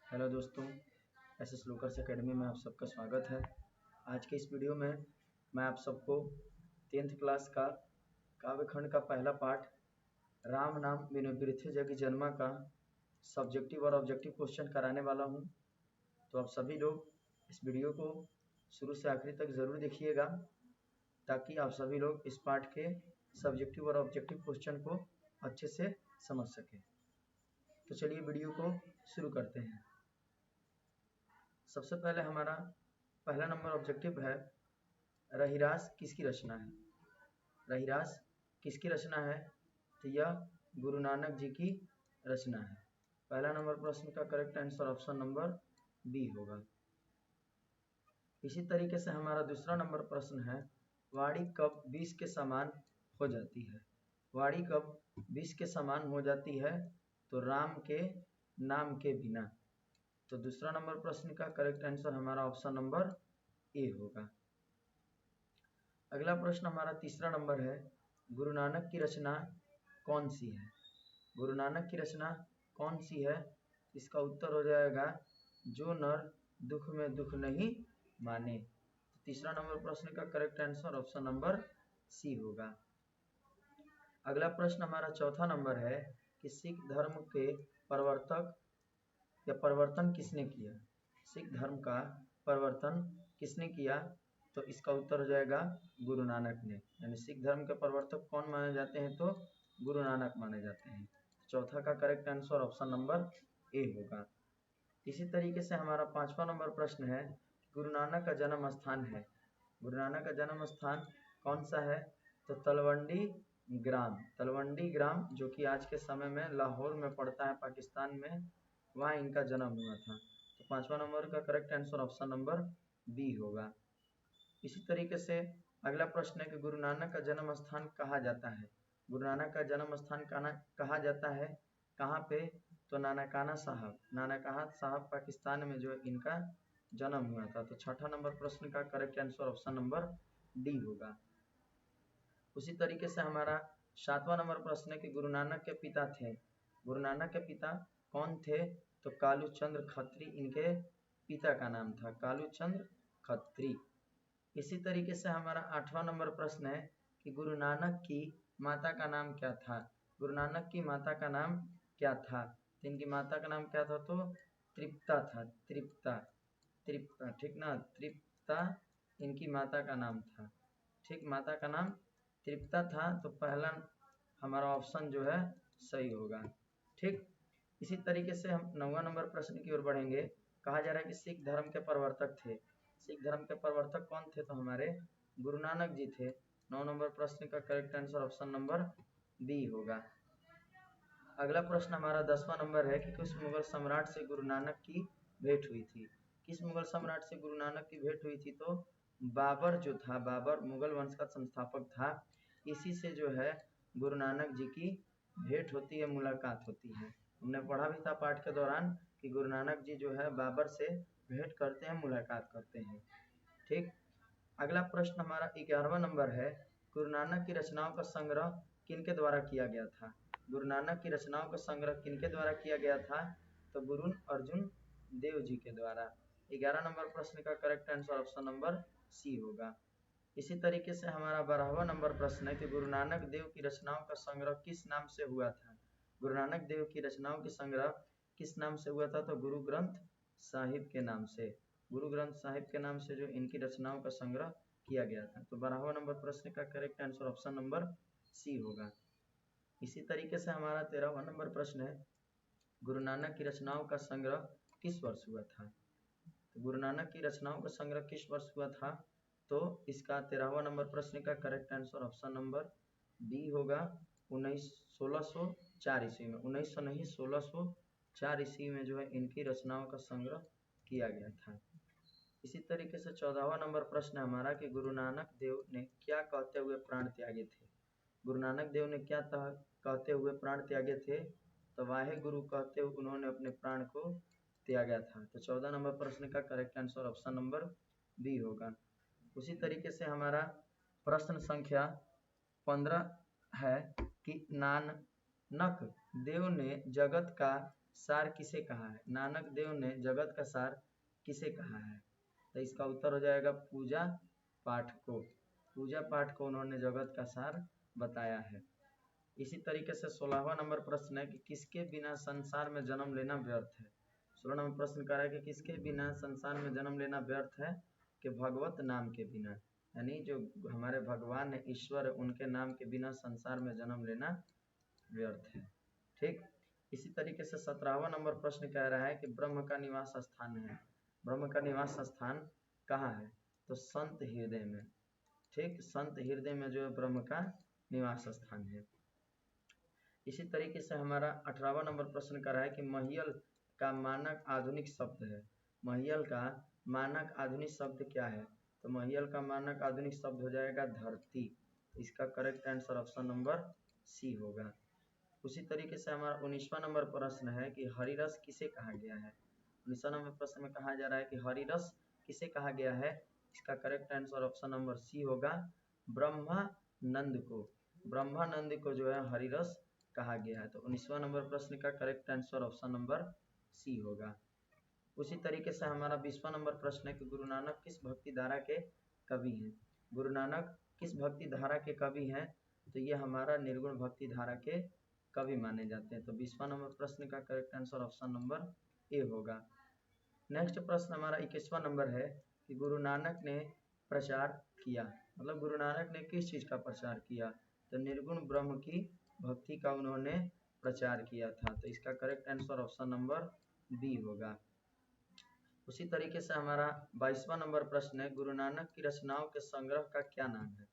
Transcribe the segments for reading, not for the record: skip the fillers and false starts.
Hello दोस्तों, SS लोकर्स academy में आप सबका स्वागत है। आज के इस वीडियो में मैं आप सबको 10th क्लास का काव्यखंड का पहला पाठ राम नाम बिनु बिरथे जग जन्मा का सब्जेक्टिव और ऑब्जेक्टिव क्वेश्चन कराने वाला हूं। तो आप सभी लोग इस वीडियो को शुरू से आखिरी तक ज़रूर देखिएगा ताकि आप सभी लोग इस पाठ के सब्जेक्टिव और ऑब्जेक्टिव क्वेश्चन को अच्छे से समझ सकें। तो चलिए वीडियो को शुरू करते हैं। सबसे पहले हमारा पहला नंबर ऑब्जेक्टिव है, रहीरास किसकी रचना है। रहीरास किसकी रचना है? तो यह गुरु नानक जी की रचना है। पहला नंबर प्रश्न का correct answer option number B होगा। इसी तरीके से हमारा दूसरा नंबर प्रश्न है, वाणी कब 20 के समान हो जाती है। वाणी कब 20 के समान हो जाती है? तो राम के नाम के बिना। तो दूसरा नंबर प्रश्न का करेक्ट आंसर हमारा ऑप्शन नंबर ए होगा। अगला प्रश्न हमारा तीसरा नंबर है, गुरु नानक की रचना कौन सी है। गुरु नानक की रचना कौन सी है? इसका उत्तर हो जाएगा, जो नर दुख में दुख नहीं माने। तो तीसरा नंबर प्रश्न का correct answer option number C होगा। अगला प्रश्न हमारा चौथा नंबर है कि सिख धर्म के प्रवर्तक या परिवर्तन किसने किया। सिख धर्म का परिवर्तन किसने किया? तो इसका उत्तर हो जाएगा गुरु नानक ने। यानी सिख धर्म के प्रवर्तक कौन माने जाते हैं? तो गुरु नानक माने जाते हैं। चौथा का correct answer option number A होगा। इसी तरीके से हमारा पांचवा नंबर प्रश्न है, गुरु नानक का जन्म स्थान है। गुरु नानक का जन्म स्थान कौन सा है? तो तलवंडी ग्राम। तलवंडी ग्राम जो कि आज के समय में लाहौर में पड़ता है, पाकिस्तान में, वहाँ इनका जन्म हुआ था। तो पांचवा नंबर का correct answer option number B होगा। इसी तरीके से अगला प्रश्न है कि गुरु नानक का जन्म स्थान कहा जाता है। गुरु नानक का जन्म स्थान कहा जाता है कहाँ पे? तो नानकाना साहब। नानकाना साहब पाकिस्तान में जो इनका जन्म हुआ था। तो छठा नंबर प्रश्न का correct answer option number D होगा। उसी तरीके से हमारा सातवां नंबर प्रश्न है कि गुरु नानक के पिता थे। गुरु नानक के पिता कौन थे? तो कालू चंद्र खत्री इनके पिता का नाम था, कालू चंद्र खत्री। इसी तरीके से हमारा आठवां नंबर प्रश्न है कि गुरु नानक की माता का नाम क्या था। गुरु नानक की माता का नाम क्या था? तो इनकी माता का नाम क्या था? तो तृप्ता था। तृप्ता, तृप्ता, ठीक ना, तृप्ता इनकी माता का नाम था। ठीक, माता का नाम तृप्ता था। तो पहला हमारा ऑप्शन जो है सही होगा। ठीक, इसी तरीके से हम 9वां नंबर प्रश्न की ओर बढ़ेंगे। कहा जा रहा है कि सिख धर्म के प्रवर्तक थे। सिख धर्म के प्रवर्तक कौन थे? तो हमारे गुरु नानक जी थे। 9 नंबर प्रश्न का correct answer option number B होगा। अगला प्रश्न हमारा 10वां नंबर है कि किस मुगल सम्राट से गुरु नानक की भेंट हुई थी। किस मुगल सम्राट से गुरु नानक की भेंट हुई थी? तो बाबर जो था, बाबर मुगल वंश का संस्थापक था। इसी से जो है गुरु नानक जी की भेंट होती है, मुलाकात होती है। हमने पढ़ा भी था पाठ के दौरान कि गुरु नानक जी जो है बाबर से भेंट करते हैं, मुलाकात करते हैं। ठीक, अगला प्रश्न हमारा 11वां नंबर है, गुरु नानक की रचनाओं का संग्रह किनके द्वारा किया गया था। गुरु नानक की रचनाओं का संग्रह किनके द्वारा किया गया था? तो गुरु अर्जुन देव जी के द्वारा। 11 नंबर प्रश्न का correct answer option number C होगा। इसी तरीके से हमारा 12वां नंबर प्रश्न है कि गुरु नानक देव की रचनाओं का संग्रह किस नाम से हुआ था। गुरु नानक देव की रचनाओं की संग्रह किस नाम से हुआ था? तो गुरु ग्रंथ साहिब के नाम से। गुरु ग्रंथ साहिब के नाम से जो इनकी रचनाओं का संग्रह किया गया था। तो 12वां नंबर प्रश्न का correct answer option number C होगा। इसी तरीके से हमारा 13वां नंबर प्रश्न है, गुरु नानक की रचनाओं का संग्रह किस वर्ष हुआ था। तो गुरु नानक की रचनाओं का संग्रह किस वर्ष हुआ था? तो इसका 13वां नंबर प्रश्न का correct answer option number B होगा। 1604 ईस्वी में, 1900 नहीं 1604 ईस्वी में जो है इनकी रचनाओं का संग्रह किया गया था। इसी तरीके से 14वां नंबर प्रश्न हमारा कि गुरु नानक देव ने क्या कहते हुए प्राण त्यागे थे। गुरु नानक देव ने क्या कहते हुए प्राण त्यागे थे? तो वाहे गुरु कहते हुए उन्होंने अपने प्राण को त्यागा था। तो 14 नंबर प्रश्न का correct answer option number B होगा। उसी तरीके से हमारा प्रश्न संख्या 15 है कि नानक देव ने जगत का सार किसे कहा है? नानक देव ने जगत का सार किसे कहा है? तो इसका उत्तर हो जाएगा पूजा पाठ को। पूजा पाठ को उन्होंने जगत का सार बताया है। इसी तरीके से 16वां नंबर प्रश्न है कि किसके बिना संसार में जन्म लेना व्यर्थ है। 16 नंबर प्रश्न कह रहा है कि किसके बिना संसार में जन्म लेना व्यर्थ है? कि भगवत नाम के बिना, यानी जो हमारे भगवान है, ईश्वर है, उनके नाम के बिना संसार में जन्म लेना व्यर्थ है। ठीक। इसी तरीके से 17वां नंबर प्रश्न कह रहा है कि ब्रह्म का निवास स्थान है। ब्रह्म का निवास स्थान कहाँ है? तो संत हृदय में। ठीक, संत हृदय में जो है ब्रह्म का निवास स्थान है। इसी तरीके से हमारा 18वां नंबर प्रश्न कर रहा है कि महियल का मानक आधुनिक शब्द है। महियल का मानक आधुनिक शब्द क्या है? तो महियल का मानक आधुनिक शब्द हो जाएगा धरती। इसका correct answer option number C होगा। उसी तरीके से हमारा 19वां नंबर प्रश्न है कि हरिरस किसे कहा गया है? 19वां नंबर प्रश्न में कहा जा रहा है कि हरिरस किसे कहा गया है? इसका correct answer option number C होगा, ब्रह्मानंद को। ब्रह्मानंद को जो है हरिरस कहा गया है। तो 19वां नंबर प्रश्न का correct answer option number C होगा। उसी तरीके से हमारा 20वां नंबर प्रश्न है कि गुरु नानक किस भक्ति धारा के कवि हैं? गुरु नानक किस भक्ति धारा के कवि हैं? तो ये हमारा निर्गुण भक्ति धारा के कवि माने जाते हैं। तो 20वां नंबर प्रश्न का correct answer option number A होगा। नेक्स्ट प्रश्न हमारा 21वां नंबर है कि गुरु नानक ने प्रचार किया, मतलब गुरु नानक ने किस चीज का प्रचार किया? तो निर्गुण ब्रह्म की भक्ति का उन्होंने प्रचार किया था। तो इसका correct answer option number B होगा। उसी तरीके से हमारा 22वां नंबर प्रश्न है गुरु नानक की रचनाओं के संग्रह का क्या नाम है?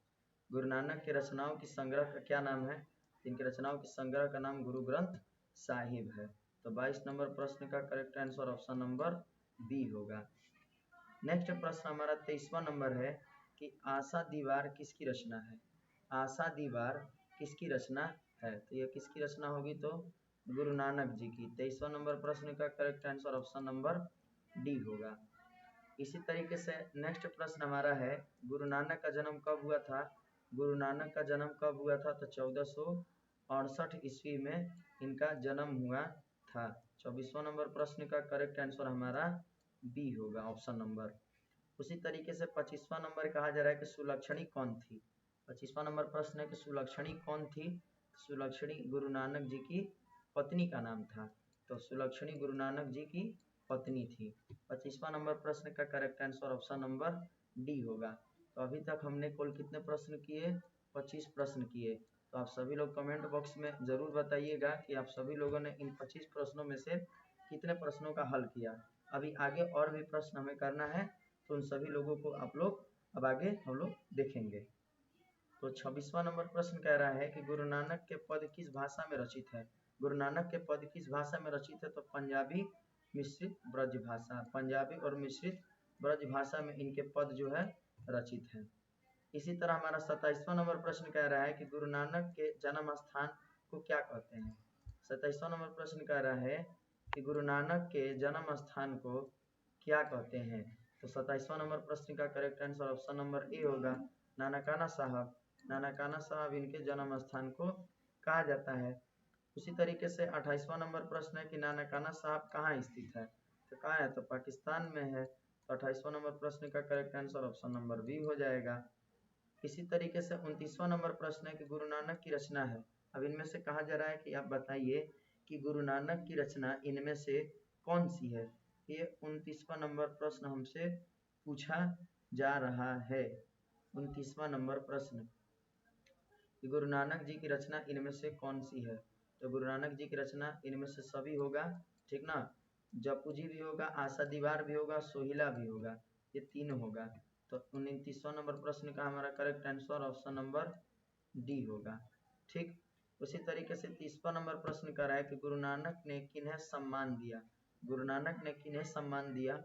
गुरु नानक के रचनाओं की संग्रह का क्या नाम है? इनकी रचनाओं के संग्रह का नाम गुरु ग्रंथ साहिब है। तो 22 नंबर प्रश्न का correct answer option number B होगा। नेक्स्ट प्रश्न हमारा 23वां नंबर है कि आशा दीवार किसकी रचना है? आशा दीवार किसकी रचना है? तो यह किसकी रचना होगी? तो गुरु नानक जी की। 23वां नंबर प्रश्न का correct answer option number D होगा। इसी तरीके से नेक्स्ट प्रश्न हमारा है गुरु नानक का जन्म कब हुआ था? गुरु नानक का जन्म कब हुआ था? तो 1468 ईस्वी में इनका जन्म हुआ था। 24वां नंबर प्रश्न का करेक्ट आंसर हमारा बी होगा, ऑप्शन नंबर। उसी तरीके से 25वां नंबर कहा जा रहा है कि सुलक्षणी कौन थी? 25वां नंबर प्रश्न है कि सुलक्षणी कौन थी? सुलक्षणी गुरु नानक जी की पत्नी का नाम था। तो सुलक्षणी गुरु नानक जी की पत्नी थी। 25वां नंबर प्रश्न का correct answer option number D होगा। तो अभी तक हमने कुल कितने प्रश्न किए? 25 प्रश्न किए। तो आप सभी लोग कमेंट बॉक्स में जरूर बताइएगा कि आप सभी लोगों ने इन 25 प्रश्नों में से कितने प्रश्नों का हल किया। अभी आगे और भी प्रश्न हमें करना है, तो उन सभी लोगों को आप लोग अब आगे हम लोग देखेंगे। तो 26वां नंबर प्रश्न कह रहा है कि गुरु नानक के पद किस भाषा में रचित है? गुरु नानक के पद किस भाषा में रचित है? तो पंजाबी मिश्रित ब्रज भाषा, पंजाबी और मिश्रित ब्रज भाषा में इनके पद जो है रचित है। इसी तरह हमारा 27वां नंबर प्रश्न कह रहा है कि गुरु नानक के जन्म स्थान को क्या कहते हैं? 27वां नंबर प्रश्न कह रहा है कि गुरु नानक के जन्म स्थान को क्या कहते हैं? तो 27वां नंबर प्रश्न का correct answer option number A होगा, नानकाना साहब। नानकाना साहब इनके जन्म स्थान को कहा जाता है। उसी तरीके से 28वां नंबर प्रश्न है कि नानकाना साहब कहाँ स्थित है? तो कहाँ है? तो पाकिस्तान में है। तो 28वां नंबर प्रश्न का correct answer option number B हो जाएगा। इसी तरीके से 29वां नंबर प्रश्न है कि गुरु नानक की रचना है। अब इनमें से कहा जा रहा है कि आप बताइए कि गुरु नानक की रचना इनमें से कौन सी है? ये 29वां नंबर प्रश्न हमसे पूछा जा रहा है। 29वां नंबर प्रश्न कि गुरु नानक जी की रचना इनमें से कौन सी है? तो गुरु नानक जी की रचना इनमें से सभी होगा, ठीक ना। जपू जी भी होगा, आशा दीवार भी होगा, सोहिला भी होगा, ये तीनों होगा। तो 29वां नंबर प्रश्न का हमारा correct answer option number D होगा। ठीक। उसी तरीके से 30वां नंबर प्रश्न कर रहा है कि गुरु नानक ने किन्हें सम्मान दिया? गुरु नानक ने किन्हें सम्मान दिया?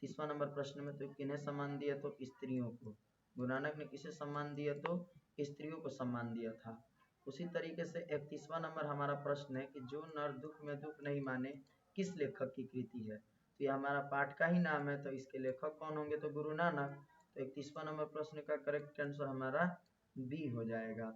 30वां नंबर प्रश्न में तो किन्हें सम्मान दिया? तो स्त्रियों को। गुरु नानक ने किसे सम्मान दिया? तो स्त्रियों को सम्मान दिया था। उसी तरीके से 31वां नंबर हमारा प्रश्न है कि जो नर दुख में दुख नहीं माने किस लेखक की कृति है? तो ये हमारा पाठ का ही नाम है, तो इसके लेखक कौन होंगे? तो गुरु नानक। तो 31वां नंबर प्रश्न का करेक्ट आंसर हमारा बी हो जाएगा।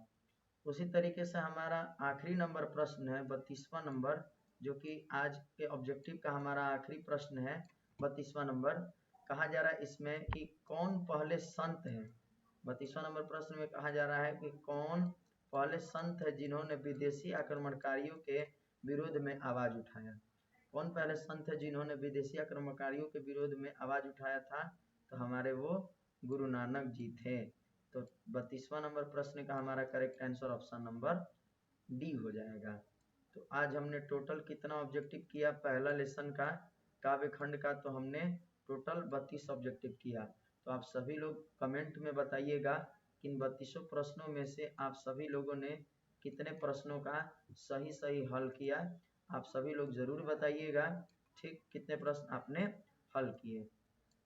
उसी तरीके से हमारा आखिरी नंबर प्रश्न है 32वां नंबर जो कि आज के ऑब्जेक्टिव का हमारा आखिरी प्रश्न है 32वां नंबर। कहा जा रहा है इसमें कि कौन पहले संत है। 32वां नंबर प्रश्न में कहा जा रहा है कि कौन पहले संत है जिन्होंने विदेशी आक्रमणकारियों के विरोध में आवाज उठाया। कौन पहले संत है जिन्होंने विदेशी आक्रमणकारियों के विरोध में आवाज उठाया था, तो हमारे वो गुरु नानक जी थे। तो 32वां नंबर प्रश्न का हमारा correct answer option number D हो जाएगा। तो आज हमने टोटल कितना ऑब्जेक्टिव किया, पहला लेसन का काव्य खंड का, तो हमने टोटल 32 ऑब्जेक्टिव किया। तो आप सभी लोग कमेंट में बताइएगा कि इन 32 प्रश्नों में से आप सभी लोगों ने कितने प्रश्नों का सही सही हल किया। आप सभी लोग जरूर बताइएगा, ठीक, कितने प्रश्न आपने हल किए।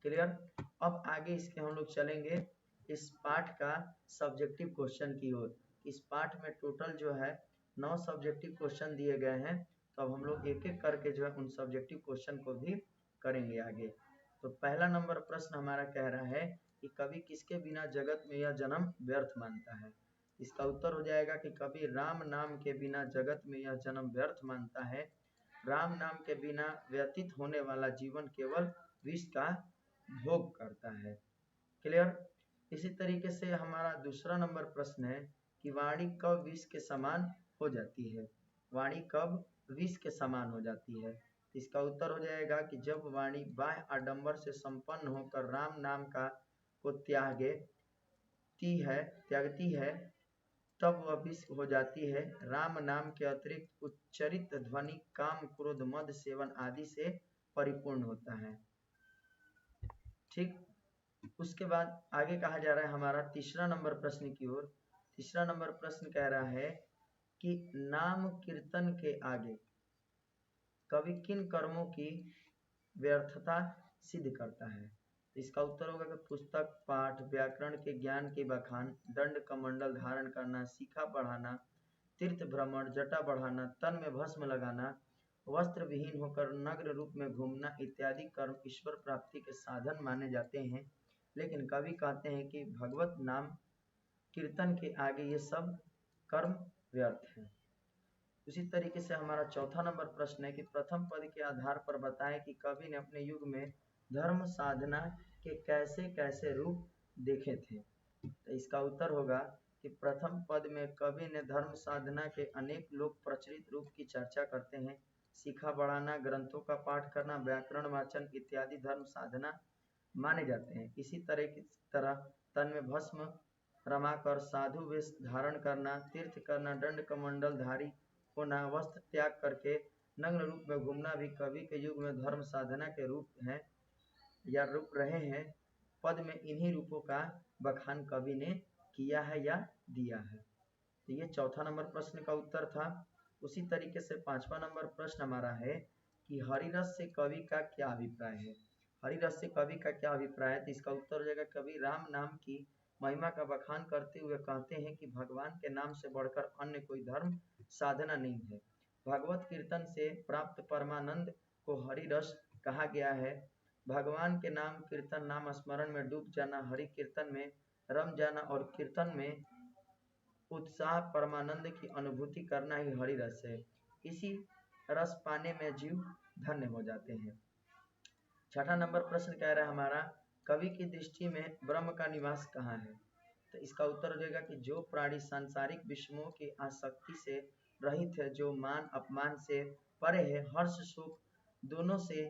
क्लियर। अब आगे इसके हम लोग चलेंगे इस पाठ का सब्जेक्टिव क्वेश्चन की ओर। इस पाठ में टोटल जो है 9 सब्जेक्टिव क्वेश्चन दिए गए हैं। तो अब हम लोग एक एक करके जो है उन सब्जेक्टिव क्वेश्चन को भी करेंगे आगे। तो पहला नंबर प्रश्न हमारा कह रहा है कि कवि किसके बिना जगत में यह जन्म व्यर्थ मानता है। इसका उत्तर हो जाएगा कि कवि राम नाम के बिना जगत में यह जन्म व्यर्थ मानता है। राम नाम के बिना व्यतीत होने वाला जीवन केवल विष का भोग करता है। क्लियर। इसी तरीके से हमारा दूसरा नंबर प्रश्न है कि वाणी कब विष के समान हो जाती है। वाणी कब विष के समान हो जाती है। इसका उत्तर हो जाएगा कि जब वाणी बाह्य आडंबर से संपन्न होकर राम नाम का को त्यागती है तब वह विष हो जाती है। राम नाम के अतिरिक्त उच्चरित ध्वनि काम क्रोध मद सेवन आदि से परिपूर्ण होता है। ठीक। उसके बाद आगे कहा जा रहा है हमारा तीसरा नंबर प्रश्न की ओर। तीसरा नंबर प्रश्न कह रहा है कि नाम कीर्तन के आगे कवि किन कर्मों की व्यर्थता सिद्ध करता है। इसका उत्तर होगा कि पुस्तक पाठ, व्याकरण के ज्ञान के बखान, दंड कमंडल धारण करना, शिखा बढ़ाना, तीर्थ भ्रमण, जटा बढ़ाना, तन में भस्म लगाना, वस्त्र विहीन होकर नग्न रूप में घूमना इत्यादि कर्म ईश्वर प्राप्ति के साधन माने जाते हैं। लेकिन कवि कहते हैं कि भगवत नाम कीर्तन के आगे ये सब कर्म व्यर्थ है। उसी तरीके से हमारा चौथा नंबर प्रश्न है कि प्रथम पद के आधार पर बताएं कि कवि ने अपने युग में धर्म साधना के कैसे कैसे रूप देखे थे। तो इसका उत्तर होगा कि प्रथम पद में कवि ने धर्म साधना के अनेक लोक प्रचलित रूप की चर्चा करते हैं। शिखा बढ़ाना, ग्रंथों का पाठ करना, व्याकरण वाचन इत्यादि धर्म साधना माने जाते हैं। इसी तरह तन में भस्म रमाकर साधु वेश धारण करना, तीर्थ करना, दंड कमंडल धारी होना, वस्त्र त्याग करके नग्न रूप में घूमना भी कवि के युग में धर्म साधना के रूप हैं या रूप रहे हैं। पद में इन्हीं रूपों का बखान कवि ने किया है या दिया है। तो ये चौथा नंबर प्रश्न का उत्तर था। उसी तरीके से पांचवा नंबर प्रश्न हमारा है कि हरिरस से कवि का क्या अभिप्राय है। हरिरस से कवि का क्या अभिप्राय है। तो इसका उत्तर हो जाएगा कवि राम नाम की महिमा का बखान करते हुए कहते हैं कि भगवान के नाम से बढ़कर अन्य कोई धर्म साधना नहीं है। भगवत कीर्तन से प्राप्त परमानंद को हरिरस कहा गया है। भगवान के नाम कीर्तन नाम स्मरण में डूब जाना, हरि कीर्तन में रम जाना और कीर्तन में उत्साह परमानंद की अनुभूति करना ही हरि रस है। इसी रस पाने में जीव धन्य हो जाते हैं। छठा नंबर प्रश्न कह रहा है हमारा कवि की दृष्टि में ब्रह्म का निवास कहाँ है। तो इसका उत्तर हो जाएगा कि जो प्राणी सांसारिक विषयों की आसक्ति से रहित है, जो मान अपमान से परे है, हर्ष शोक दोनों से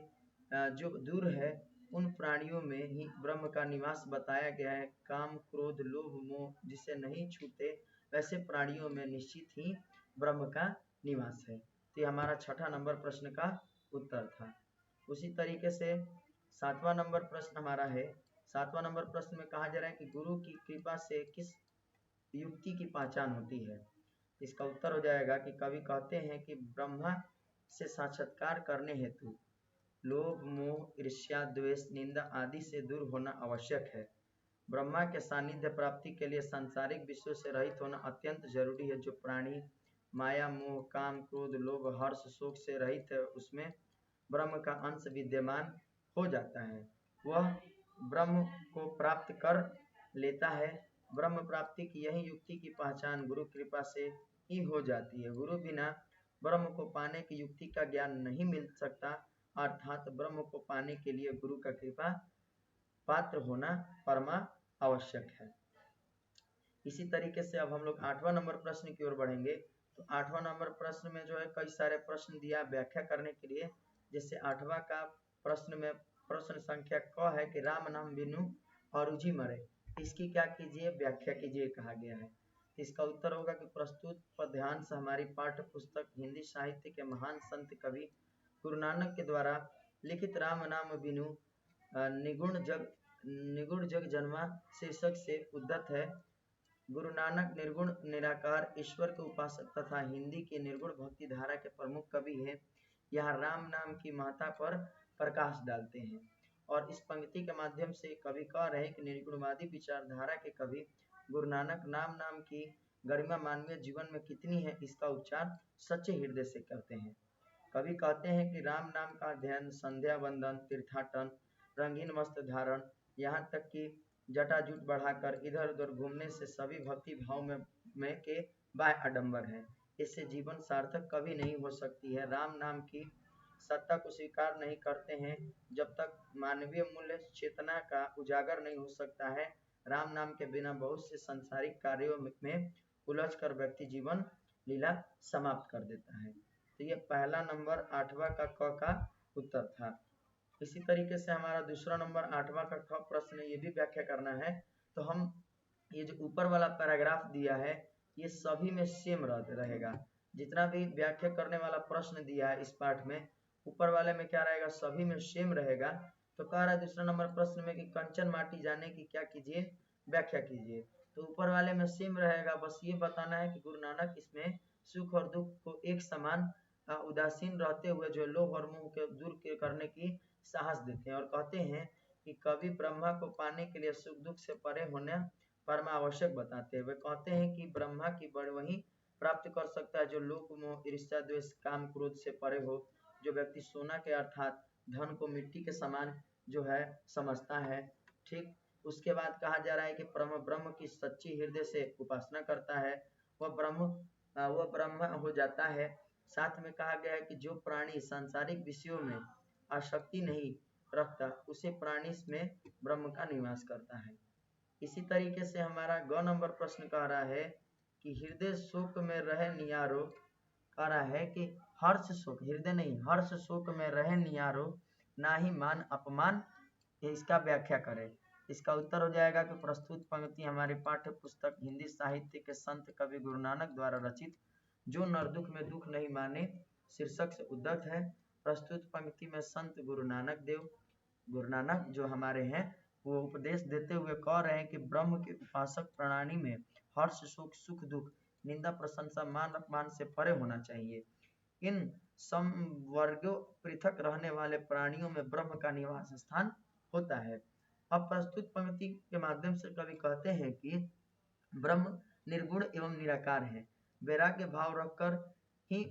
जो दूर है, उन प्राणियों में ही ब्रह्म का निवास बताया गया है। काम क्रोध लोभ मोह जिसे नहीं छूते वैसे प्राणियों में निश्चित ही ब्रह्म का निवास है। तो ये हमारा छठा नंबर प्रश्न का उत्तर था। उसी तरीके से सातवां नंबर प्रश्न हमारा है। सातवां नंबर प्रश्न में कहा जा रहा है कि गुरु की कृपा से किस युक्ति की पहचान होती है। इसका उत्तर हो जाएगा कि कवि कहते हैं कि ब्रह्मा से साक्षात्कार करने हेतु लोभ मोह ईर्ष्या द्वेष निंदा आदि से दूर होना आवश्यक है। ब्रह्मा के सानिध्य प्राप्ति के लिए सांसारिक विषयों से रहित होना अत्यंत जरूरी है। जो प्राणी माया मोह काम क्रोध लोभ हर्ष शोक से रहित है, उसमें ब्रह्म का अंश विद्यमान हो जाता है, वह ब्रह्म को प्राप्त कर लेता है। ब्रह्म प्राप्ति की यही युक्ति की पहचान गुरु कृपा से ही हो जाती है। गुरु बिना ब्रह्म को पाने की युक्ति का ज्ञान नहीं मिल सकता, अर्थात ब्रह्म को पाने के लिए गुरु का कृपा पात्र होना परमा आवश्यक है। इसी तरीके से अब हम लोग 8वां नंबर प्रश्न की ओर बढ़ेंगे। तो 8वां नंबर प्रश्न में जो है कई सारे प्रश्न दिया व्याख्या करने के लिए। जैसे 8वां का प्रश्न में प्रश्न संख्या क है कि राम नाम बिनु अरुझि मरे, इसकी क्या कीजिए, व्याख्या कीजिए कहा गया है। इसका उत्तर होगा कि प्रस्तुत पर ध्यान से हमारी पाठ्य पुस्तक हिंदी साहित्य के महान संत कवि गुरु नानक के द्वारा लिखित राम नाम बिनु निगुण जग जन्मा शीर्षक से उद्धत है। गुरु नानक निर्गुण निराकार ईश्वर के उपासक तथा हिंदी की निर्गुण भक्ति धारा के प्रमुख कवि हैं। यहाँ राम नाम की महत्ता पर प्रकाश डालते हैं और इस पंक्ति के माध्यम से कवि कह रहे हैं कि निर्गुणवादी विचारधारा के कवि गुरु नानक नाम की गरिमा मानवीय जीवन में कितनी है, इसका उच्चार सच्चे हृदय से करते हैं। कवि कहते हैं कि राम नाम का अध्ययन, संध्या वंदन, तीर्थाटन, रंगीन वस्त्र धारण, यहाँ तक कि जटाजूट बढ़ाकर इधर उधर घूमने से सभी भक्ति भाव में के बाह्य आडंबर है। इससे जीवन सार्थक कभी नहीं हो सकती है। राम नाम की सत्ता को स्वीकार नहीं करते हैं जब तक मानवीय मूल्य चेतना का उजागर नहीं हो सकता है। राम नाम के बिना बहुत से सांसारिक कार्यों में उलझकर व्यक्ति जीवन लीला समाप्त कर देता है। तो ये पहला नंबर 8वां का क का उत्तर था। इसी तरीके से हमारा दूसरा नंबर 8वां का ख प्रश्न, ये भी व्याख्या करना है। तो हम ये जो ऊपर वाला पैराग्राफ दिया है ये सभी में सेम रहेगा। जितना भी व्याख्या करने वाला प्रश्न दिया है इस पाठ में, ऊपर वाले में क्या रहेगा, सभी में सेम रहेगा। तो कह रहा है दूसरा नंबर प्रश्न में कि कंचन माटी जाने की क्या कीजिए, व्याख्या कीजिए। तो ऊपर वाले में सेम रहेगा, बस ये बताना है कि गुरु नानक इसमें सुख और दुख को एक समान उदासीन रहते हुए जो लोभ और मोह के दूर करने की साहस देते हैं और कहते हैं कि कवि ब्रह्मा को पाने के लिए सुख दुख से परे होना परम आवश्यक बताते हैं। वे कहते हैं कि ब्रह्मा की बड़ वही प्राप्त कर सकता है जो लोक मोह ईर्ष्या द्वेष काम क्रोध से परे हो। जो व्यक्ति सोना के अर्थात धन को मिट्टी के समान जो है समझता है, ठीक, उसके बाद कहा जा रहा है कि ब्रह्म की सच्ची हृदय से उपासना करता है वह ब्रह्म हो जाता है। साथ में कहा गया है कि जो प्राणी सांसारिक विषयों में आसक्ति नहीं रखता उसे प्राणी में ब्रह्म का निवास करता है। इसी तरीके से हमारा ग नंबर प्रश्न कह रहा है कि हृदय शोक में रहे नियारो, कह रहा है कि हर्ष शोक, हृदय नहीं हर्ष शोक में रहे नियारो, ना ही मान अपमान, इसका व्याख्या करें। इसका उत्तर हो जाएगा कि प्रस्तुत पंक्ति हमारी पाठ्य पुस्तक हिंदी साहित्य के संत कवि गुरु नानक द्वारा रचित जो नर दुख में दुख नहीं माने शीर्षक से उद्धत है। प्रस्तुत पंक्ति में संत गुरु नानक जो हमारे हैं वो उपदेश देते हुए कह रहे हैं कि ब्रह्म के उपासक प्रणाली में हर्ष शोक सुख दुख निंदा प्रशंसा मान अपमान से परे होना चाहिए। इन समवर्गों पृथक रहने वाले प्राणियों में ब्रह्म का निवास स्थान होता है। अब प्रस्तुत पंक्ति के माध्यम से कवि कहते हैं कि ब्रह्म निर्गुण एवं निराकार है। वैराग्य भाव रखकर ही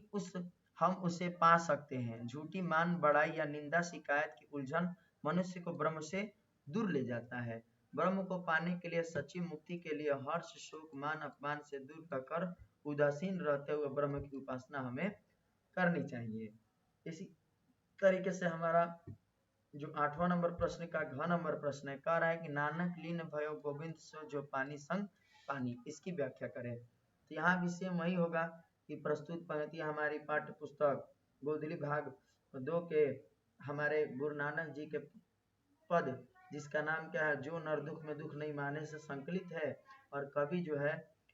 हम उसे पा सकते हैं। झूठी मान बढ़ाई या निंदा शिकायत की उलझन मनुष्य को ब्रह्म से दूर ले जाता है। ब्रह्म को पाने के लिए सच्ची मुक्ति के लिए हर्ष शोक मान अपमान से दूर कर उदासीन रहते हुए ब्रह्म की उपासना हमें करनी चाहिए। इसी तरीके से हमारा जो 8वां नंबर प्रश्न का घ नंबर प्रश्न है, कह रहा है कि नानक लीन भयो गोविंद सो जो पानी संग पानी, इसकी व्याख्या करें। तो यहाँ भी सेम वही होगा कि प्रस्तुत पंक्ति हमारी पाठ्य पुस्तक गोदली भाग 2 के हमारे गुरु नानक जी के पद जिसका नाम क्या है, जो नर दुख में दुख नहीं माने से संकलित है। और कवि जो है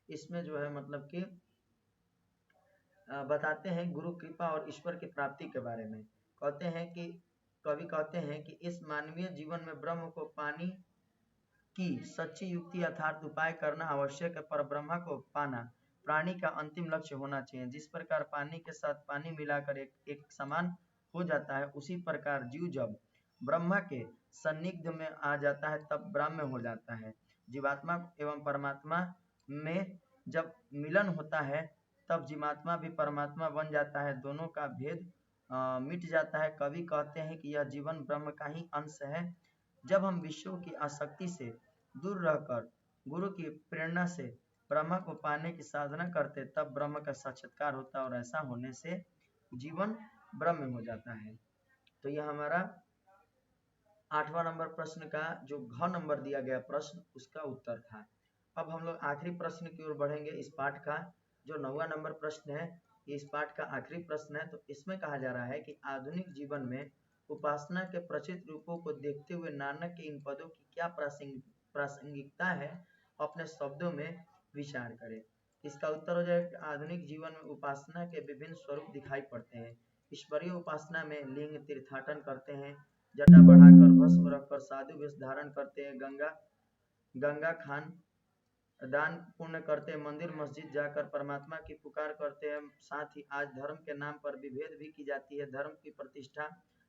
इसमें जो है मतलब कि बताते हैं गुरु कृपा और ईश्वर की प्राप्ति के बारे में। कहते हैं कि कवि कहते हैं कि इस मानवीय जीवन में ब्रह्म को पानी की सच्ची युक्ति अर्थात उपाय करना आवश्यक है, पर ब्रह्म को पाना प्राणी का अंतिम लक्ष्य होना चाहिए। जिस प्रकार पानी के साथ पानी मिलाकर एक समान हो जाता है, उसी प्रकार जीव जब ब्रह्मा के सन्निग्ध में आ जाता है तब ब्राह्म्य हो जाता है। जीवात्मा एवं परमात्मा में जब मिलन होता है तब जीवात्मा भी परमात्मा बन जाता है, दोनों का भेद मिट जाता है। कवि कहते हैं कि यह जीवन ब्रह्म का ही अंश है। जब हम विषयों की आसक्ति से दूर रहकर गुरु की प्रेरणा से ब्रह्म को पाने की साधना करते तब ब्रह्म का साक्षात्कार होता और ऐसा होने से जीवन ब्रह्म हो जाता है। तो यह हमारा 8वां नंबर प्रश्न का जो घ नंबर दिया गया प्रश्न उसका उत्तर था। अब हम लोग आखिरी प्रश्न की ओर बढ़ेंगे इस पाठ का। जो 9वां नंबर प्रश्न है ये इस पाठ का आखिरी प्रश्न है। तो इसमें कहा जा रहा है कि आधुनिक जीवन में उपासना के प्रचलित रूपों को देखते हुए नानक के इन पदों की क्या प्रासंगिकता है, अपने शब्दों में विचार करें। इसका उत्तर हो जाएगा आधुनिक जीवन में उपासना के विभिन्न स्वरूप दिखाई पड़ते हैं। ईश्वरीय उपासना में लिंग तीर्थाटन करते हैं, जटा बढ़ाकर भस्म रखकर साधु वेश धारण करते हैं, गंगा खान दान पुण्य करते हैं, मंदिर मस्जिद जाकर परमात्मा की पुकार करते हैं। साथ ही आज धर्म के नाम पर विभेद भी की जाती है। धर्म की प्रतिष्ठा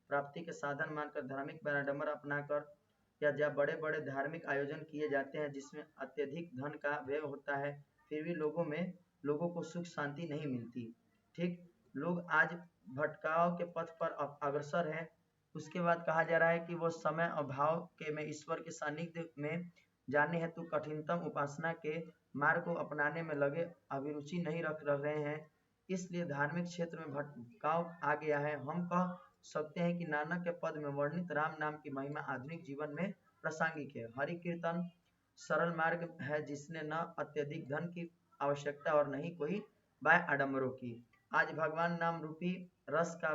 प्राप्ति के साधन मानकर धार्मिक पैराडम्बर अपनाकर या बड़े बड़े धार्मिक आयोजन किए जाते हैं जिसमें अत्यधिक धन का व्यय होता है, फिर भी लोगों को सुख शांति नहीं मिलती। ठीक, लोग आज भटकाव के पथ पर अग्रसर हैं। उसके बाद कहा जा रहा है कि वो समय अभाव के में ईश्वर के सानिध्य में जाने हेतु कठिनतम उपासना के मार्ग को अपनाने में लगे अभिरुचि नहीं रख रहे हैं, इसलिए धार्मिक क्षेत्र में भटकाव आ गया है। हम कह सकते हैं कि नानक के पद में वर्णित राम नाम की महिमा आधुनिक जीवन में प्रासंगिक है। हरि कीर्तन सरल मार्ग है जिसने न अत्यधिक धन की आवश्यकता और नहीं कोई बाह्य आडंबरों की। आज भगवान नाम रूपी रस का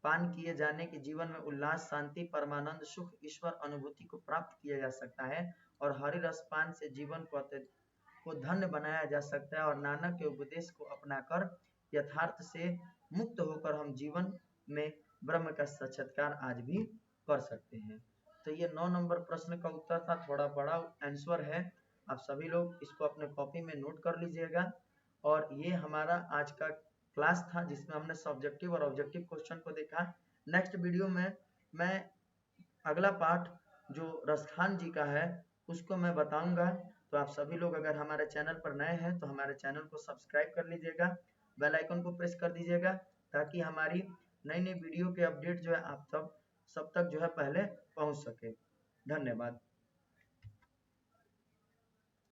पान किए जाने के जीवन में उल्लास, शांति, परमानंद, सुख, ईश्वर अनुभूति को प्राप्त किया जा सकता है और हरि रस पान से जीवन को धन्य बनाया जा सकता है और नानक के उपदेश को अपनाकर यथार्थ से मुक्त होकर हम जीवन में ब्रह्म का साक्षात्कार आज भी कर सकते हैं। तो ये 9 नंबर प्रश्न का उत्तर था, थोड़ा बड़ा आंसर है, आप सभी लोग इसको अपने कॉपी में नोट कर लीजिएगा। और ये हमारा आज का क्लास था जिसमें हमने सब्जेक्टिव और ऑब्जेक्टिव क्वेश्चन को देखा। नेक्स्ट वीडियो में मैं अगला पार्ट जो रसखान जी का है उसको मैं बताऊंगा। तो आप सभी लोग अगर हमारे चैनल पर नए हैं तो हमारे चैनल को सब्सक्राइब कर लीजिएगा, बेल आइकन को प्रेस कर दीजिएगा ताकि हमारी नई नई वीडियो के अपडेट जो है आप सब तक जो है पहले पहुंच सके। धन्यवाद।